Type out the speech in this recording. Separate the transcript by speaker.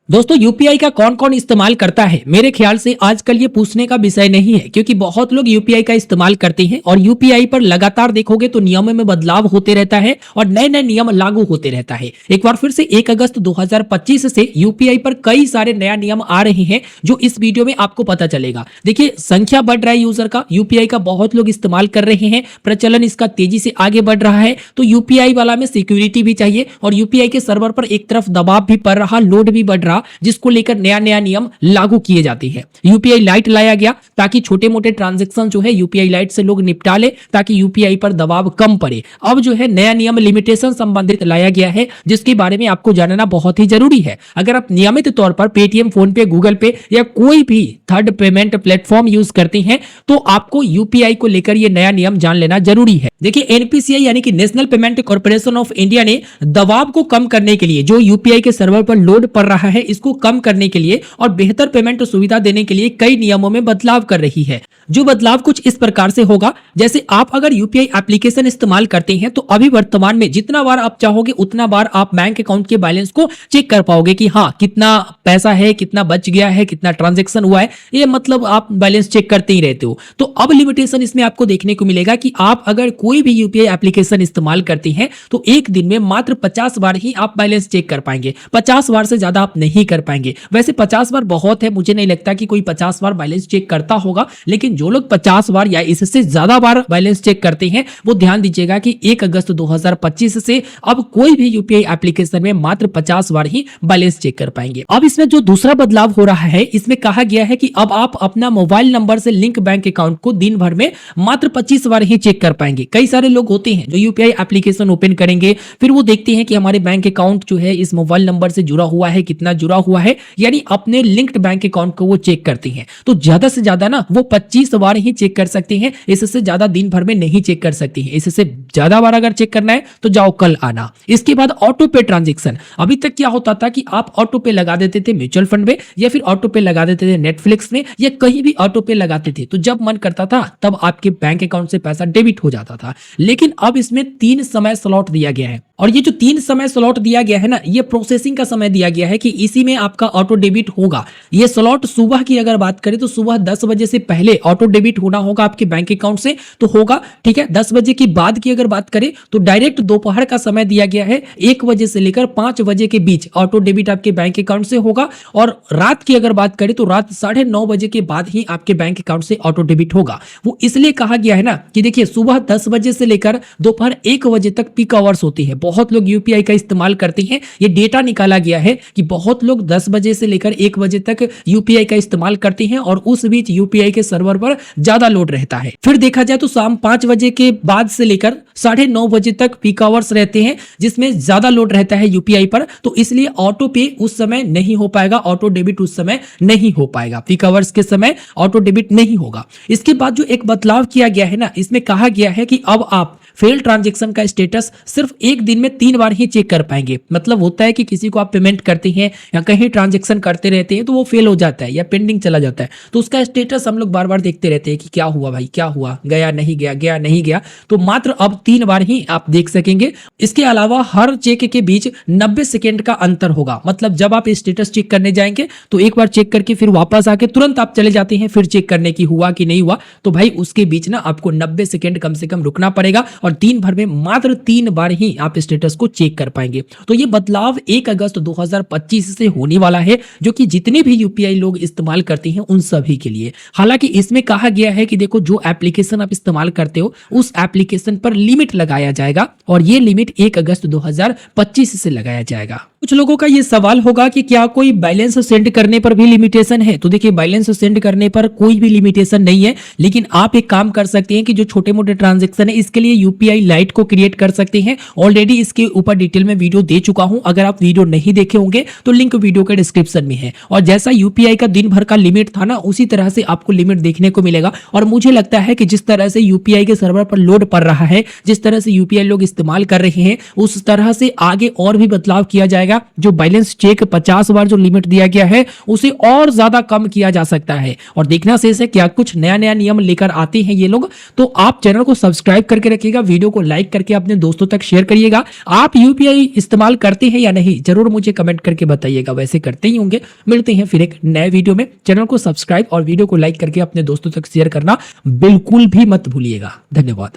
Speaker 1: दोस्तों यूपीआई का कौन कौन इस्तेमाल करता है? मेरे ख्याल से आजकल ये पूछने का विषय नहीं है, क्योंकि बहुत लोग यूपीआई का इस्तेमाल करते हैं और यूपीआई पर लगातार देखोगे तो नियमों में बदलाव होते रहता है और नए नए नियम लागू होते रहता है। एक बार फिर से 1 अगस्त 2025 से यूपीआई पर कई सारे नया नियम आ रहे हैं जो इस वीडियो में आपको पता चलेगा। देखिए, संख्या बढ़ रहा है यूजर का, यूपीआई का बहुत लोग इस्तेमाल कर रहे हैं, प्रचलन इसका तेजी से आगे बढ़ रहा है। तो यूपीआई वाला में सिक्योरिटी भी चाहिए और यूपीआई के सर्वर पर एक तरफ दबाव भी पड़ रहा, लोड भी बढ़ रहा, जिसको लेकर नया नया नियम लागू किए जाते हैं। यूपीआई लाइट लाया गया ताकि छोटे मोटे ट्रांजैक्शन जो है यूपीआई लाइट से लोग निपटा ले, ताकि यूपीआई पर दबाव कम पड़े। अब जो है नया नियम लिमिटेशन संबंधित लाया गया है, जिसके बारे में आपको जानना बहुत ही जरूरी है। अगर आप नियमित तौर पर पेटीएम, फोन पे, गूगल पे या कोई भी थर्ड पेमेंट प्लेटफॉर्म यूज करते हैं तो आपको यूपीआई को लेकर यह नया नियम जान लेना जरूरी है। देखिए, एनपीसीआई यानी कि national payment corporation of India ने दबाव को कम करने के लिए, जो यूपीआई के सर्वर पर लोड पड़ रहा है, इसको कम करने के लिए और बेहतर पेमेंट सुविधा देने के लिए कई नियमों में बदलाव कर रही है। जो बदलाव कुछ इस प्रकार से होगा, जैसे आप अगर यूपीआई एप्लीकेशन इस्तेमाल करते हैं तो अभी वर्तमान में जितना बार आप चाहोगे उतना बार आप बैंक अकाउंट के बैलेंस को चेक कर पाओगे कि हाँ, कितना पैसा है, कितना बच गया है, कितना ट्रांजैक्शन हुआ है, ये मतलब आप बैलेंस चेक करते ही रहते हो। तो अब लिमिटेशन इसमें आपको देखने को मिलेगा कि आप अगर कोई भी यूपीआई एप्लीकेशन इस्तेमाल करते हैं तो एक दिन में मात्र 50 बार ही आप बैलेंस चेक कर पाएंगे। 50 बार से ज्यादा आप नहीं कर पाएंगे। वैसे 50 बार बहुत है, मुझे नहीं लगता कि कोई 50 बार बैलेंस चेक करता होगा, लेकिन जो लोग 50 बार या इससे ज्यादा बार बैलेंस चेक करते हैं वो ध्यान दीजिएगा कि 1 अगस्त 2025 से अब कोई भी यूपीआई एप्लीकेशन में मात्र 50 बार ही बैलेंस चेक कर पाएंगे। अब इसमें जो दूसरा बदलाव हो रहा है, इसमें कहा गया है कि अब आप अपना मोबाइल नंबर से लिंक बैंक अकाउंट को दिन भर में मात्र 25 बार ही चेक कर पाएंगे। कई सारे लोग होते हैं जो यूपीआई एप्लीकेशन ओपन करेंगे, फिर वो देखते हैं कि हमारे बैंक अकाउंट जो है इस मोबाइल नंबर से जुड़ा हुआ है, कितना जुड़ा हुआ है, यानी अपने लिंक्ड बैंक अकाउंट को वो चेक करते हैं। तो ज्यादा से ज्यादा ना वो 25 बार ही चेक कर सकते हैं, इससे ज्यादा दिन भर में नहीं चेक कर सकते हैं। इससे ज्यादा बार अगर चेक करना है तो जाओ कल आना। इसके बाद ऑटो पे ट्रांजैक्शन। अभी तक क्या होता था कि आप ऑटो पे लगा देते थे म्यूचुअल फंड में, या फिर ऑटो पे लगा देते थे नेटफ्लिक्स में, या कहीं भी ऑटो पे लगाते थे, तो जब मन करता था तब आपके बैंक अकाउंट से पैसा डेबिट हो जाता था। लेकिन अब इसमें 3 समय स्लॉट दिया गया है, और ये जो 3 समय स्लॉट दिया गया है ना, ये प्रोसेसिंग का समय दिया गया है कि इसी में आपका ऑटो डेबिट होगा। ये स्लॉट सुबह की अगर बात करें तो सुबह 10 बजे से पहले ऑटो डेबिट होना होगा आपके बैंक अकाउंट से, तो होगा, ठीक है। 10 बजे की बाद की अगर बात करें तो डायरेक्ट दोपहर का समय दिया गया है, 1 बजे से लेकर 5 बजे के बीच ऑटो डेबिट आपके बैंक अकाउंट से होगा। और रात की अगर बात करें तो रात 9:30 बजे के बाद ही आपके बैंक अकाउंट से ऑटो डेबिट होगा। वो इसलिए कहा गया है ना कि देखिए, सुबह 10 बजे से लेकर दोपहर 1 बजे तक पीक आवर्स होती है, बहुत लोग यूपीआई का इस्तेमाल करते हैं। ये डेटा निकाला गया है कि बहुत लोग 10 बजे से लेकर 1 बजे तक यूपीआई का इस्तेमाल करते हैं और उस बीच यूपीआई के सर्वर पर ज्यादा लोड रहता है। फिर देखा जाए तो शाम 5 बजे के बाद से लेकर 9:30 बजे तक पीक आवर्स रहते हैं, जिसमें ज्यादा लोड रहता है यूपीआई पर, तो इसलिए ऑटो पे उस समय नहीं हो पाएगा, ऑटो डेबिट उस समय नहीं हो पाएगा, पीक आवर्स के समय ऑटो डेबिट नहीं होगा। इसके बाद जो एक बदलाव किया गया है ना, इसमें कहा गया है कि अब आप फेल ट्रांजैक्शन का स्टेटस सिर्फ एक दिन में 3 बार ही चेक कर पाएंगे। मतलब होता है कि किसी को आप पेमेंट करते हैं या कहीं ट्रांजैक्शन करते रहते हैं तो वो फेल हो जाता है या पेंडिंग चला जाता है, तो उसका स्टेटस हम लोग बार बार देखते रहते हैं कि क्या हुआ भाई, क्या हुआ, गया नहीं गया, गया नहीं गया। तो मात्र अब 3 बार ही आप देख सकेंगे। इसके अलावा हर चेक के बीच 90 सेकेंड का अंतर होगा। मतलब जब आप स्टेटस चेक करने जाएंगे तो एक बार चेक करके फिर वापस आके तुरंत आप चले जाते हैं फिर चेक करने की हुआ कि नहीं हुआ, तो भाई उसके बीच ना आपको 90 सेकेंड कम से कम रुकना पड़ेगा और दिन भर में मात्र 3 बार ही आप स्टेटस को चेक कर पाएंगे। तो ये बदलाव 1 अगस्त 2025 से होने वाला है, जो कि जितने भी यूपीआई लोग इस्तेमाल करते हैं उन सभी के लिए। हालांकि इसमें कहा गया है कि देखो, जो एप्लीकेशन आप इस्तेमाल करते हो उस एप्लीकेशन पर लिमिट लगाया जाएगा और ये लिमिट 1 अगस्त 2025 से लगाया जाएगा। कुछ लोगों का ये सवाल होगा कि क्या कोई बैलेंस सेंड करने पर भी लिमिटेशन है? तो देखिए, बैलेंस सेंड करने पर कोई भी लिमिटेशन नहीं है, लेकिन आप एक काम कर सकते हैं कि जो छोटे मोटे ट्रांजैक्शन है इसके लिए यूपीआई लाइट को क्रिएट कर सकते हैं। ऑलरेडी इसके ऊपर डिटेल में वीडियो दे चुका हूं, अगर आप वीडियो नहीं देखे होंगे तो लिंक वीडियो के डिस्क्रिप्शन में है। और जैसा यूपीआई का दिन भर का लिमिट था ना, उसी तरह से आपको लिमिट देखने को मिलेगा। और मुझे लगता है कि जिस तरह से यूपीआई के सर्वर पर लोड पड़ रहा है, जिस तरह से यूपीआई लोग इस्तेमाल कर रहे हैं, उस तरह से आगे और भी बदलाव किया जाएगा। जो बैलेंस चेक 50 बार जो लिमिट दिया गया है उसे और ज्यादा कम किया जा सकता है। और देखना शेष है क्या कुछ नया नया नियम लेकर आते हैं ये लोग। तो आप चैनल को सब्सक्राइब करके रखिएगा, वीडियो को लाइक करके अपने दोस्तों तक शेयर करिएगा। आप यूपीआई इस्तेमाल करते हैं या नहीं, जरूर मुझे कमेंट करके बताइएगा। वैसे करते ही होंगे। मिलते हैं फिर एक नए वीडियो में। चैनल को सब्सक्राइब और वीडियो को लाइक करके अपने दोस्तों तक शेयर करना बिल्कुल भी मत भूलिएगा। धन्यवाद।